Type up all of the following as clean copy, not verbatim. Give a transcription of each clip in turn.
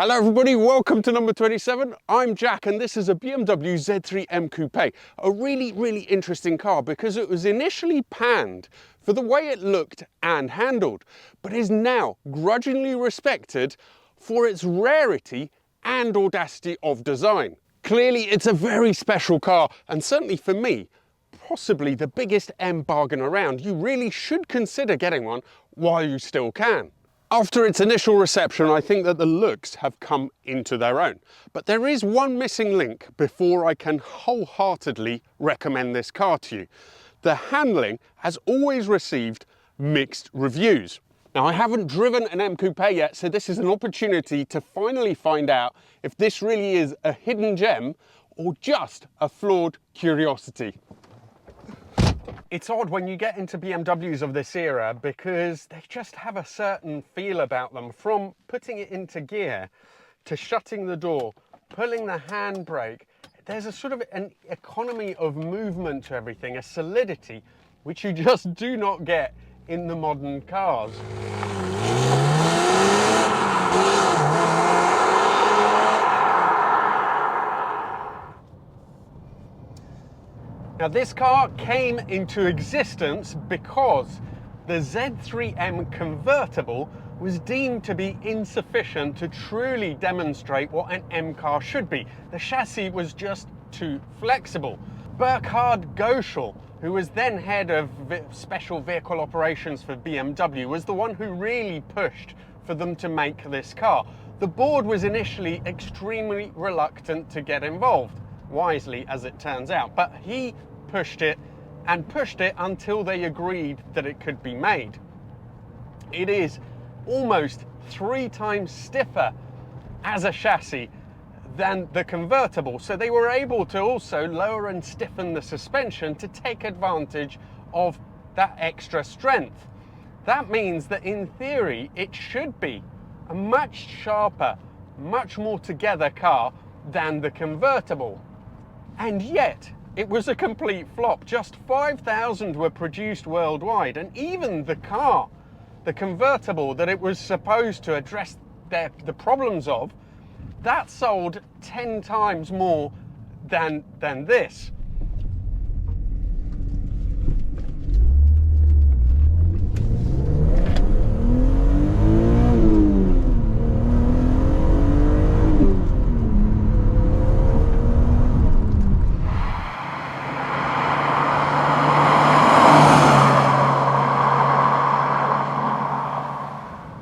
Hello everybody, welcome to number 27. I'm Jack and this is a BMW Z3M Coupe. A really interesting car because it was initially panned for the way it looked and handled, but is now grudgingly respected for its rarity and audacity of design. Clearly it's a very special car, and certainly for me, possibly the biggest M bargain around. You really should consider getting one while you still can. After its initial reception, I think that the looks have come into their own. But there is one missing link before I can wholeheartedly recommend this car to you. The handling has always received mixed reviews. Now, I haven't driven an M Coupe yet, so this is an opportunity to finally find out if this really is a hidden gem or just a flawed curiosity. It's odd when you get into BMWs of this era because they just have a certain feel about them, from putting it into gear to shutting the door, pulling the handbrake. There's a sort of an economy of movement to everything, a solidity which you just do not get in the modern cars. Now, this car came into existence because the Z3M convertible was deemed to be insufficient to truly demonstrate what an M car should be. The chassis was just too flexible. Burkhard Goschel, who was then head of special vehicle operations for BMW, was the one who really pushed for them to make this car. The board was initially extremely reluctant to get involved. Wisely, as it turns out, but he pushed it until they agreed that it could be made. It is almost 3 times stiffer as a chassis than the convertible, so they were able to also lower and stiffen the suspension to take advantage of that extra strength. That means that in theory it should be a much sharper, much more together car than the convertible. And yet, it was a complete flop. Just 5,000 were produced worldwide, and even the car, the convertible that it was supposed to address the problems of, that sold 10 times more than this.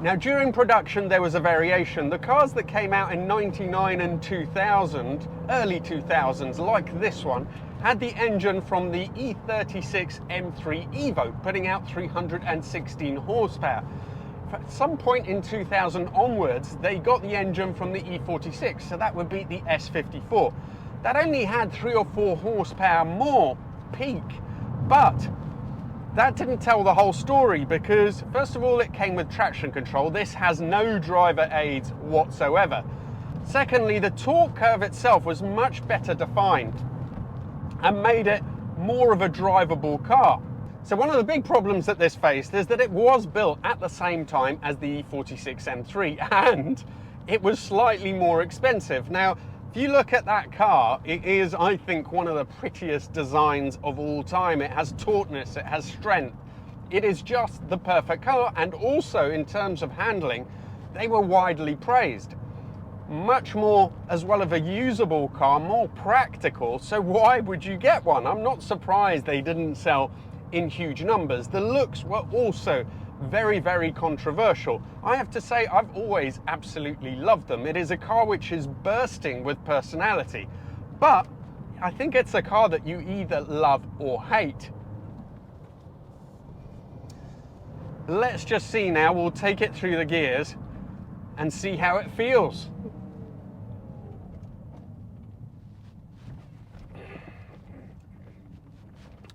Now, during production, there was a variation. The cars that came out in 99 and 2000, early 2000s, like this one, had the engine from the E36 M3 Evo, putting out 316 horsepower. At some point in 2000 onwards, they got the engine from the E46, so that would be the S54. That only had 3 or 4 horsepower more peak, but that didn't tell the whole story because, first of all, it came with traction control. This has no driver aids whatsoever. Secondly, the torque curve itself was much better defined and made it more of a drivable car. So one of the big problems that this faced is that it was built at the same time as the E46 M3 and it was slightly more expensive. Now, if you look at that car, it is, I think, one of the prettiest designs of all time. It has tautness, it has strength. It is just the perfect car, and also in terms of handling, they were widely praised. Much more as well of a usable car, more practical, so why would you get one? I'm not surprised they didn't sell in huge numbers. The looks were also very controversial. I have to say, I've always absolutely loved them. It is a car which is bursting with personality, but I think it's a car that you either love or hate. Let's just see now. We'll take it through the gears and see how it feels.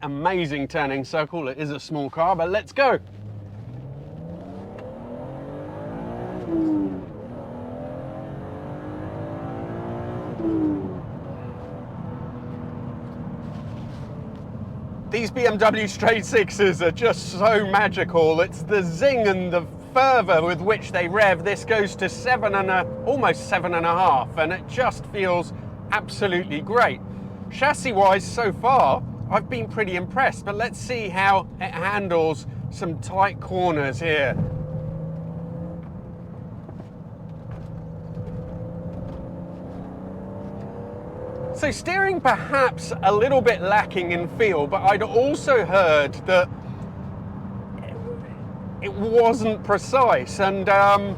Amazing turning circle. It is a small car, but let's go. These BMW straight sixes are just so magical. It's the zing and the fervour with which they rev, this goes to almost 7.5, and it just feels absolutely great. Chassis-wise, so far, I've been pretty impressed, but let's see how it handles some tight corners here. So steering perhaps a little bit lacking in feel, but I'd also heard that it wasn't precise, and I'm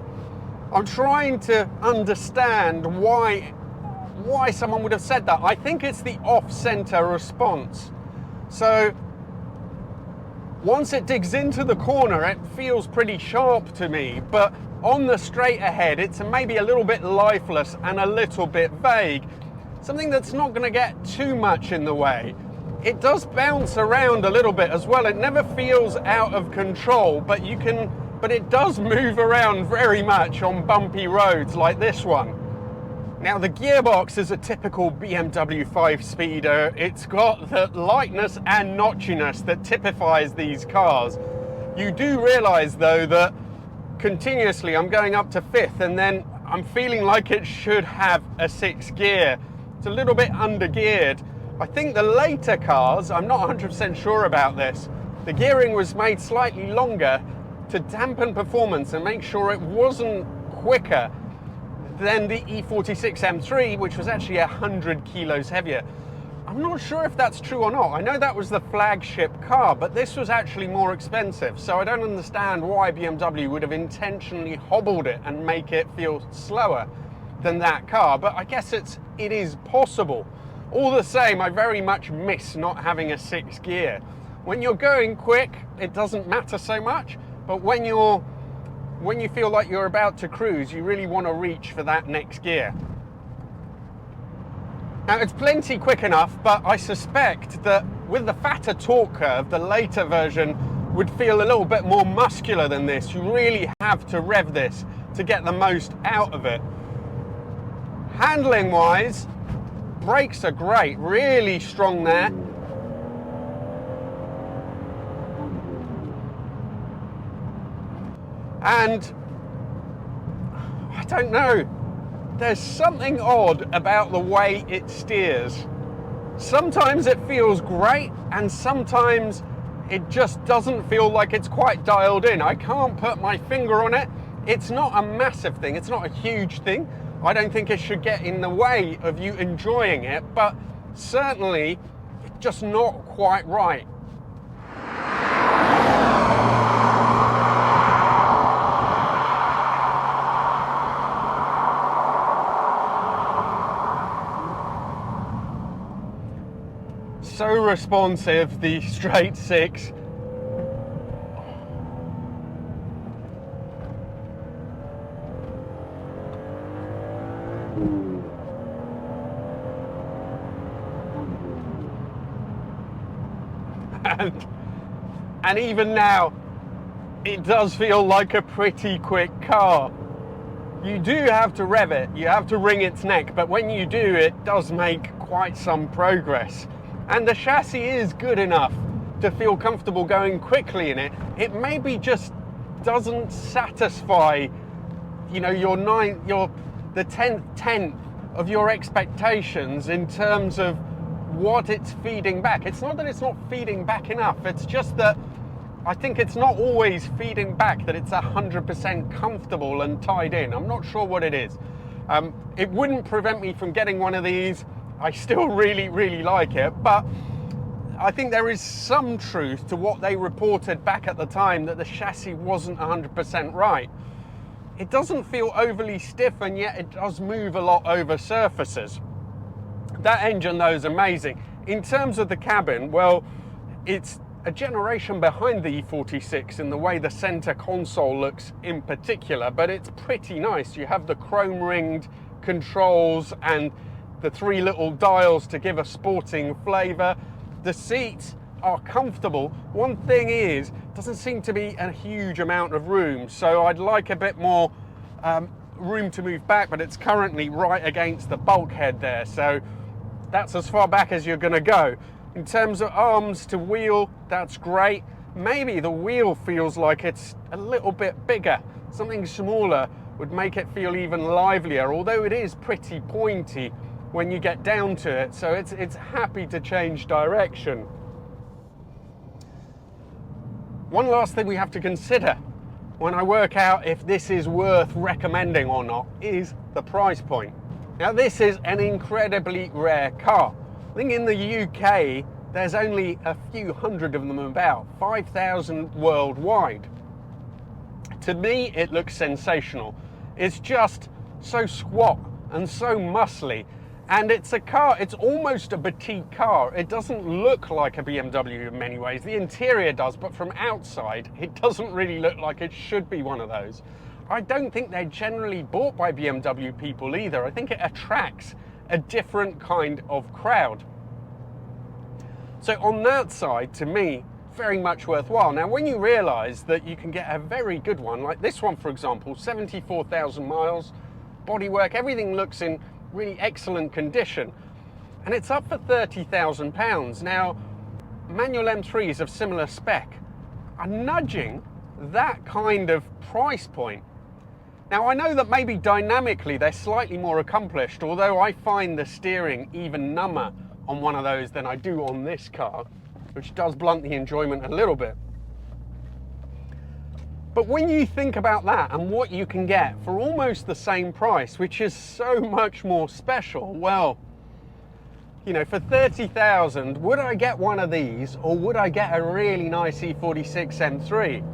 trying to understand why someone would have said that. I think it's the off-center response. So once it digs into the corner, it feels pretty sharp to me, but on the straight ahead, it's maybe a little bit lifeless and a little bit vague. Something that's not going to get too much in the way. It does bounce around a little bit as well. It never feels out of control, but it does move around very much on bumpy roads like this one. Now, the gearbox is a typical BMW 5-speeder. It's got the lightness and notchiness that typifies these cars. You do realize though that continuously I'm going up to 5th, and then I'm feeling like it should have a 6th gear. It's a little bit under-geared. I think the later cars, I'm not 100% sure about this, the gearing was made slightly longer to dampen performance and make sure it wasn't quicker than the E46 M3, which was actually 100 kilos heavier. I'm not sure if that's true or not. I know that was the flagship car, but this was actually more expensive, so I don't understand why BMW would have intentionally hobbled it and make it feel slower than that car, but I guess it is possible. All the same, I very much miss not having a 6th gear. When you're going quick, it doesn't matter so much, but when you feel like you're about to cruise, you really want to reach for that next gear. Now, it's plenty quick enough, but I suspect that with the fatter torque curve, the later version would feel a little bit more muscular than this. You really have to rev this to get the most out of it. Handling wise, brakes are great, really strong there. And I don't know, there's something odd about the way it steers. Sometimes it feels great, and sometimes it just doesn't feel like it's quite dialed in. I can't put my finger on it. It's not a massive thing, it's not a huge thing. I don't think it should get in the way of you enjoying it, but certainly it's just not quite right. So responsive, the straight 6. And even now, it does feel like a pretty quick car. You do have to rev it, you have to wring its neck, but when you do, it does make quite some progress. And the chassis is good enough to feel comfortable going quickly in it. It maybe just doesn't satisfy, you know, the 10th of your expectations in terms of what it's feeding back. It's not that it's not feeding back enough, it's just that I think it's not always feeding back that it's 100% comfortable and tied in. I'm not sure what it is. It wouldn't prevent me from getting one of these. I still really, really like it, but I think there is some truth to what they reported back at the time, that the chassis wasn't 100% right. It doesn't feel overly stiff, and yet it does move a lot over surfaces. That engine though is amazing. In terms of the cabin, well, it's a generation behind the E46 in the way the center console looks in particular, but it's pretty nice. You have the chrome ringed controls and the 3 little dials to give a sporting flavor. The seats are comfortable. One thing is, doesn't seem to be a huge amount of room, so I'd like a bit more room to move back, but it's currently right against the bulkhead there, so that's as far back as you're going to go. In terms of arms to wheel, that's great. Maybe the wheel feels like it's a little bit bigger. Something smaller would make it feel even livelier, although it is pretty pointy when you get down to it, so it's happy to change direction. One last thing we have to consider when I work out if this is worth recommending or not is the price point. Now, this is an incredibly rare car. I think in the UK there's only a few hundred of them, about 5,000 worldwide. To me, it looks sensational. It's just so squat and so muscly, and it's a car, it's almost a petite car. It doesn't look like a BMW in many ways. The interior does, but from outside, it doesn't really look like it should be one of those. I don't think they're generally bought by BMW people either. I think it attracts a different kind of crowd. So on that side, to me, very much worthwhile. Now, when you realize that you can get a very good one, like this one, for example, 74,000 miles, bodywork, everything looks in really excellent condition, and it's up for £30,000. Now, manual M3s of similar spec are nudging that kind of price point. Now, I know that maybe dynamically they're slightly more accomplished, although I find the steering even number on one of those than I do on this car, which does blunt the enjoyment a little bit. But when you think about that and what you can get for almost the same price, which is so much more special, well, you know, for 30,000, would I get one of these, or would I get a really nice E46 M3?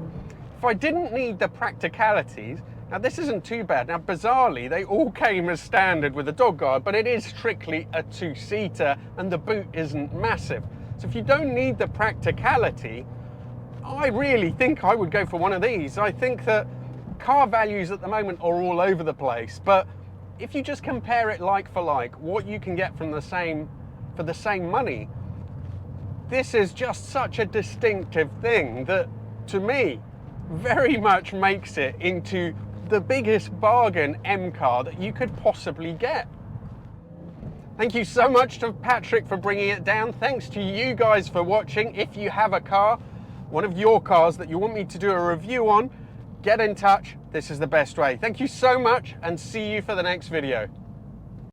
If I didn't need the practicalities, now this isn't too bad. Now, bizarrely, they all came as standard with a dog guard, but it is strictly a two-seater and the boot isn't massive. So if you don't need the practicality, I really think I would go for one of these. I think that car values at the moment are all over the place, but if you just compare it like for like, what you can get from for the same money, this is just such a distinctive thing that, to me, very much makes it into the biggest bargain M car that you could possibly get. Thank you so much to Patrick for bringing it down. Thanks to you guys for watching. If you have a car, one of your cars that you want me to do a review on, get in touch. This is the best way. Thank you so much, and see you for the next video.